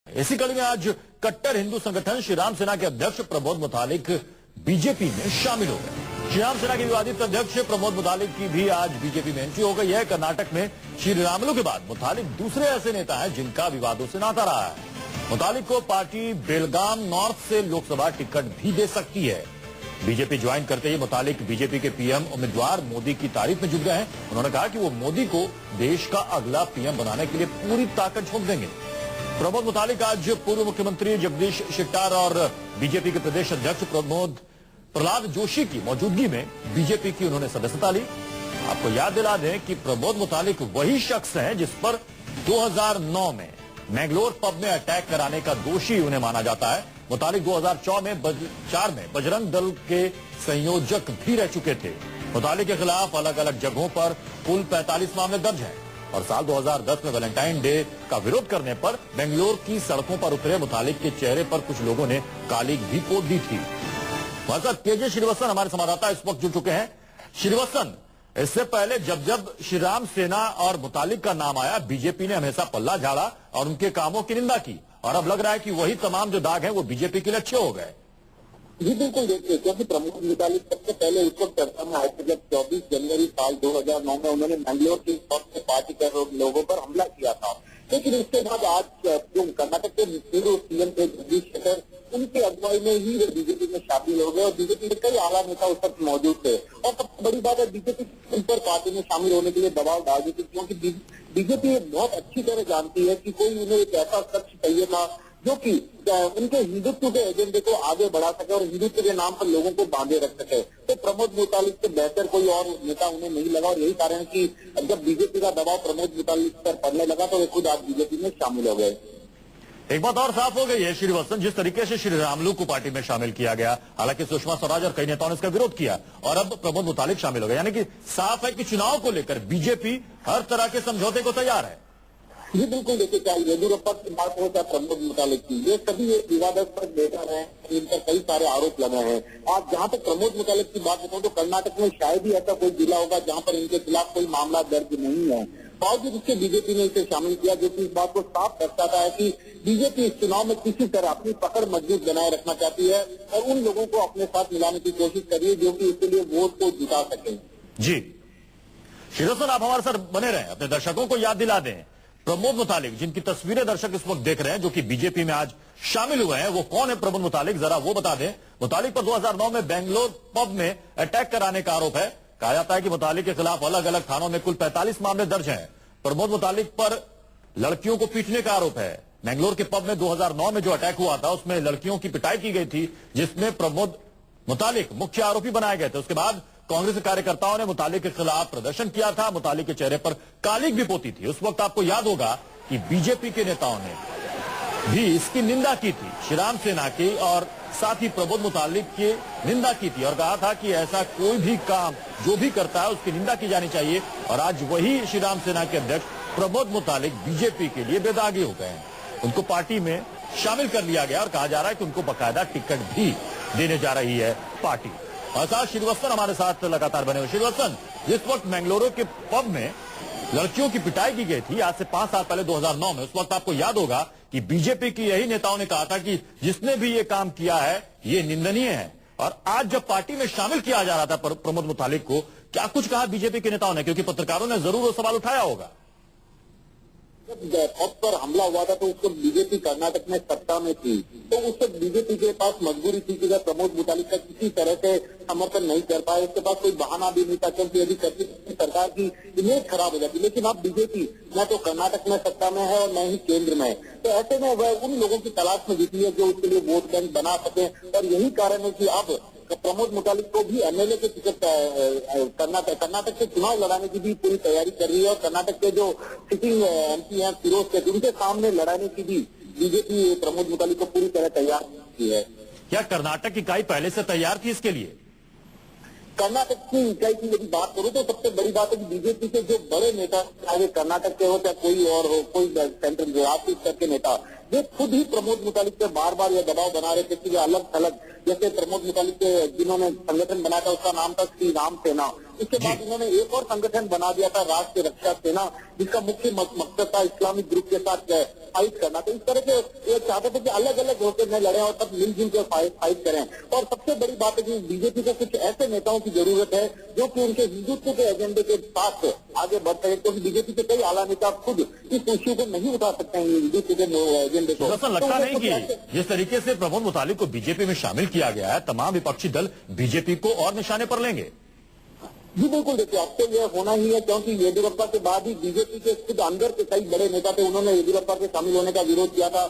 इसी कड़ी में आज कट्टर हिंदू संगठन श्री राम सेना के अध्यक्ष प्रमोद मुतालिक बीजेपी में शामिल हो गए। श्री राम सेना के विवादित अध्यक्ष प्रमोद मुतालिक की भी आज बीजेपी में एंट्री हो गई है। कर्नाटक में श्री रामुलु के बाद मुतालिक दूसरे ऐसे नेता हैं जिनका विवादों से नाता रहा है। मुतालिक को पार्टी बेलगाम नॉर्थ से लोकसभा टिकट भी दे सकती है। बीजेपी ज्वाइन करते ही मुतालिक बीजेपी के पीएम उम्मीदवार मोदी की तारीफ में जुट गए हैं। उन्होंने कहा कि वो मोदी को देश का अगला पीएम बनाने के लिए पूरी ताकत झोंक देंगे। प्रमोद मुतालिक आज पूर्व मुख्यमंत्री जगदीश शेट्टार और बीजेपी के प्रदेश अध्यक्ष प्रहलाद जोशी की मौजूदगी में बीजेपी की उन्होंने सदस्यता ली। आपको याद दिला दें कि प्रमोद मुतालिक वही शख्स हैं जिस पर 2009 में मैंगलोर पब में अटैक कराने का दोषी उन्हें माना जाता है। मुतालिक 2004 में बजरंग दल के संयोजक भी रह चुके थे। मुतालिक के खिलाफ अलग अलग जगहों पर कुल 45 मामले दर्ज हैं और साल 2010 में वैलेंटाइन डे का विरोध करने पर बेंगलोर की सड़कों पर उतरे मुतालिक के चेहरे पर कुछ लोगों ने कालिक भी पोत दी थी। हमारे साथ केजे श्रीवास्तव हमारे संवाददाता इस वक्त जुड़ चुके हैं। श्रीवास्तव, इससे पहले जब श्री राम सेना और मुतालिक का नाम आया, बीजेपी ने हमेशा पल्ला झाड़ा और उनके कामों की निंदा की और अब लग रहा है कि वही तमाम जो दाग हैं वो बीजेपी के लिए अच्छे हो गए। जी बिल्कुल, देखिए, क्योंकि प्रमोद मुतालिक सबसे पहले उस वक्त चर्चा में आए थे जब 24 जनवरी साल 2009 में उन्होंने मैंगलोर की पार्टी के लोगों पर हमला किया था। लेकिन उसके बाद आज जो कर्नाटक के पूर्व सीएम थे जगदीश शेट्टार, उनकी अगुवाई में ही वे बीजेपी में शामिल हो गए और बीजेपी के कई आला नेता उस वक्त मौजूद थे। और सबसे बड़ी बात है, बीजेपी उन पर पार्टी में शामिल होने के लिए दबाव डाल दी थी, क्योंकि बीजेपी बहुत अच्छी तरह जानती है कि कोई उन्हें एक ऐसा शख्स चाहिए था जो कि उनके हिंदुत्व के एजेंडे को आगे बढ़ा सके और हिंदुत्व के नाम पर लोगों को बांधे रख सके। तो प्रमोद मुतालिक से बेहतर कोई और नेता उन्हें नहीं लगा और यही कारण कि जब बीजेपी का दबाव प्रमोद मुतालिक पर पड़ने लगा तो वे खुद आज बीजेपी में शामिल हो गए। एक बात और साफ हो गई है श्रीवास्तव, जिस तरीके से श्री रामुलु को पार्टी में शामिल किया गया, हालांकि सुषमा स्वराज और कई नेताओं ने इसका विरोध किया और अब प्रमोद मुतालिक शामिल हो गए, यानी कि साफ है कि चुनाव को लेकर बीजेपी हर तरह के समझौते को तैयार है। जी बिल्कुल, देखिए, चाहे येदियुरप्पा की बात हो चाहे प्रमोद मुतालिक की, ये सभी एक विवादास्पद नेता हैं, इन पर कई सारे आरोप लगे हैं। आज जहां तक प्रमोद मुतालिक की बात बताऊं तो कर्नाटक में शायद ही ऐसा कोई जिला होगा जहां पर इनके खिलाफ कोई मामला दर्ज नहीं है। बावजूद इसके बीजेपी ने इसे शामिल किया, जो कि इस बात को साफ दर्शाता है कि बीजेपी इस चुनाव में किसी तरह अपनी पकड़ मजबूत बनाए रखना चाहती है और उन लोगों को अपने साथ मिलाने की कोशिश कर रही है जो कि इसके लिए वोट को जुटा सके। जी श्रीवास्तव, आप हमारे साथ बने रहे, अपने दर्शकों को याद दिला दें प्रमोद मुतालिक जिनकी तस्वीरें दर्शक इस वक्त देख रहे हैं, जो कि बीजेपी में आज शामिल हुए हैं, वो कौन है प्रमोद मुतालिक, जरा वो बता दें। मुतालिक पर 2009 में बेंगलोर पब में अटैक कराने का आरोप है। कहा जाता है कि मुतालिक के खिलाफ अलग अलग थानों में कुल 45 मामले दर्ज हैं। प्रमोद मुतालिक पर लड़कियों को पीटने का आरोप है। बेंगलोर के पब में 2009 में जो अटैक हुआ था उसमें लड़कियों की पिटाई की गई थी, जिसमें प्रमोद मुतालिक मुख्य आरोपी बनाए गए थे। उसके बाद कांग्रेस के कार्यकर्ताओं ने मुतालिक के खिलाफ प्रदर्शन किया था। मुतालिक के चेहरे पर कालिक भी पोती थी। उस वक्त आपको याद होगा कि बीजेपी के नेताओं ने भी इसकी निंदा की थी, श्री राम सेना की और साथ ही प्रमोद मुतालिक की निंदा की थी और कहा था कि ऐसा कोई भी काम जो भी करता है उसकी निंदा की जानी चाहिए। और आज वही श्री राम सेना के अध्यक्ष प्रमोद मुतालिक बीजेपी के लिए बेदागी हो गए हैं। उनको पार्टी में शामिल कर लिया गया और कहा जा रहा है कि उनको बाकायदा टिकट भी देने जा रही है पार्टी। और साथ श्रीवास्तव हमारे साथ लगातार बने हुए। श्रीवास्तव, जिस वक्त मैंगलोर के पब में लड़कियों की पिटाई की गई थी आज से 5 साल पहले 2009 में, उस वक्त आपको याद होगा कि बीजेपी की यही नेताओं ने कहा था कि जिसने भी ये काम किया है ये निंदनीय है। और आज जब पार्टी में शामिल किया जा रहा था प्रमोद मुतालिक को, क्या कुछ कहा बीजेपी के नेताओं ने, क्योंकि पत्रकारों ने जरूर वो सवाल उठाया होगा। जब पब पर हमला हुआ था तो उसको बीजेपी कर्नाटक में सत्ता में थी, तो उससे बीजेपी के पास मजबूरी थी कि प्रमोद मुतालिक का किसी तरह से समर्थन नहीं कर पाए। उसके पास कोई बहाना भी नहीं था, क्योंकि यदि सरकार की इमेज खराब हो जाती। लेकिन अब बीजेपी न तो कर्नाटक में सत्ता में है और न ही केंद्र में, तो ऐसे में वह उन लोगों की तलाश में जीती है जो उसके लिए वोट बैंक बना सके। और यही कारण है कि अब प्रमोद मुतालिक को भी एमएलए के टिकट कर्नाटक से चुनाव लड़ाने की भी पूरी तैयारी कर रही है और कर्नाटक के जो सिटिंग एमपी हैं फिरोज के, उनके सामने लड़ाने की भी बीजेपी प्रमोद मुतालिक को पूरी तरह तैयार की है। क्या कर्नाटक की इकाई पहले से तैयार थी इसके लिए? कर्नाटक की इकाई की यदि बात करूं तो सबसे बड़ी बात है कि बीजेपी के जो बड़े नेता, चाहे कर्नाटक के हो चाहे कोई और हो, कोई सेंट्रल राष्ट्रीय स्तर के नेता, वे खुद ही प्रमोद मुतालिक पे बार बार यह दबाव बना रहे थे कि अलग थलग, जैसे प्रमोद मुतालिक के जिन्होंने संगठन बनाया था उसका नाम था श्री राम सेना, इसके बाद इन्होंने एक और संगठन बना दिया था, राष्ट्रीय रक्षा सेना, जिसका मुख्य मकसद था इस्लामिक ग्रुप के साथ फाइट करना। तो इस तरह के ये चाहते थे कि अलग अलग होकर न लड़ें और तब मिलजुल कर फाइट करें। और सबसे बड़ी बात है कि बीजेपी को कुछ ऐसे नेताओं की जरूरत है जो कि उनके हिंदुत्व के एजेंडे के साथ आगे बढ़ सके, क्योंकि बीजेपी के कई आला नेता खुद इस इश्यू को नहीं उठा सकते हैं, हिंदुत्व के एजेंडे को। दरअसल लगता नहीं कि जिस तरीके से प्रमोद मुतालिक को बीजेपी में शामिल किया गया है, तमाम विपक्षी दल बीजेपी को और निशाने पर लेंगे। जी बिल्कुल, देखिए अब तो यह होना ही है, क्योंकि येदियुरप्पा के बाद ही बीजेपी के खुद अंदर के कई बड़े नेता थे, उन्होंने येदियुरप्पा के शामिल होने का विरोध किया था।